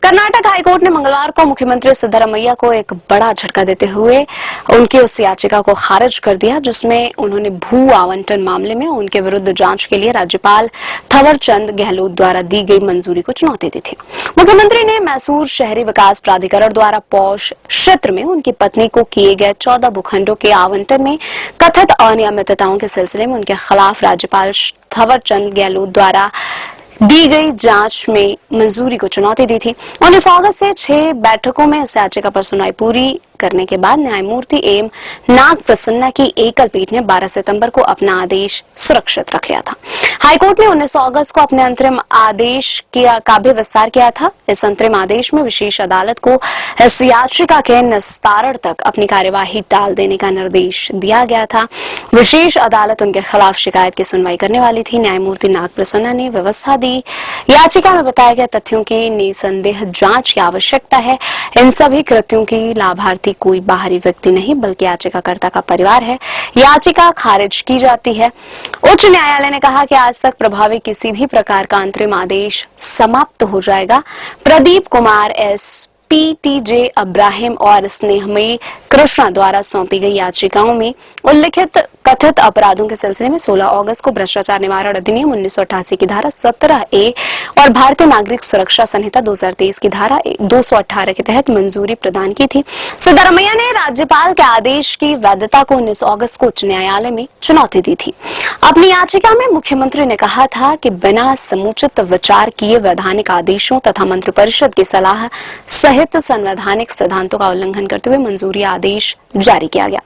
Karnataka high court ने मंगलवार को मुख्यमंत्री सिद्धरामैया को एक बड़ा झटका देते हुए उनकी उस याचिका को खारिज कर दिया जिसमें उन्होंने भू आवंटन मामले में उनके विरुद्ध जांच के लिए राज्यपाल थवरचंद गहलोत द्वारा दी गई मंजूरी को चुनौती दी थी। मुख्यमंत्री ने मैसूर शहरी विकास प्राधिकरण द्वारा पौष क्षेत्र में उनकी पत्नी को किए गए 14 भूखंडों के आवंटन में कथित अनियमितताओं के सिलसिले में उनके खिलाफ राज्यपाल थवरचंद गहलोत द्वारा दी गई जांच में मंजूरी को चुनौती दी थी। 19 अगस्त से 6 बैठकों में इस याचिका पर सुनवाई पूरी करने के बाद न्यायमूर्ति एम नाग प्रसन्ना की एकल पीठ ने 12 सितंबर को अपना आदेश सुरक्षित रख लिया था। हाईकोर्ट ने 19 अगस्त को अपने अंतरिम आदेश का भी विस्तार किया था। इस अंतरिम आदेश में विशेष अदालत को इस याचिका के निस्तारण तक अपनी कार्यवाही टाल देने का निर्देश दिया गया था। विशेष अदालत उनके खिलाफ शिकायत की सुनवाई करने वाली थी। न्यायमूर्ति नाग प्रसन्ना ने व्यवस्था दी। याचिका में बताया गया तथ्यों की निसंदेह जांच की आवश्यकता है। इन सभी कृत्यों की लाभार्थी कोई बाहरी व्यक्ति नहीं बल्कि याचिकाकर्ता का परिवार है। याचिका खारिज की जाती है। उच्च न्यायालय ने कहा कि आज तक प्रभावी किसी भी प्रकार का अंतरिम आदेश समाप्त हो जाएगा। प्रदीप कुमार एस, पीटीजे अब्राहिम और स्नेहमयी कृष्णा द्वारा सौंपी गई याचिकाओं में उल्लिखित कथित अपराधों के सिलसिले में 16 अगस्त को भ्रष्टाचार निवारण अधिनियम 1988 की धारा 17A और भारतीय नागरिक सुरक्षा संहिता 2023 की धारा 218 के तहत मंजूरी प्रदान की थी। सिद्धरामैया ने राज्यपाल के आदेश की वैधता को 19 अगस्त को उच्च न्यायालय में चुनौती दी थी। अपनी याचिका में मुख्यमंत्री ने कहा था कि बिना समुचित विचार किए वैधानिक आदेशों तथा मंत्रिपरिषद की सलाह सहित संवैधानिक सिद्धांतों का उल्लंघन करते हुए मंजूरी आदेश जारी किया गया।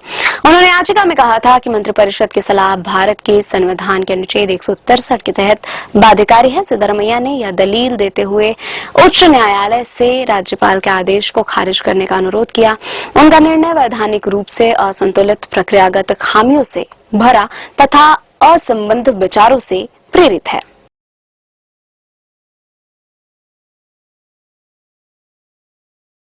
उन्होंने याचिका में कहा था कि मंत्रिपरिषद की सलाह भारत के संविधान के अनुच्छेद 163 के तहत बाध्यकारी है। सिद्धरामैया ने यह दलील देते हुए उच्च न्यायालय से राज्यपाल के आदेश को खारिज करने का अनुरोध किया। उनका निर्णय वैधानिक रूप से असंतुलित, प्रक्रियागत खामियों से भरा तथा असंबद्ध विचारों से प्रेरित है।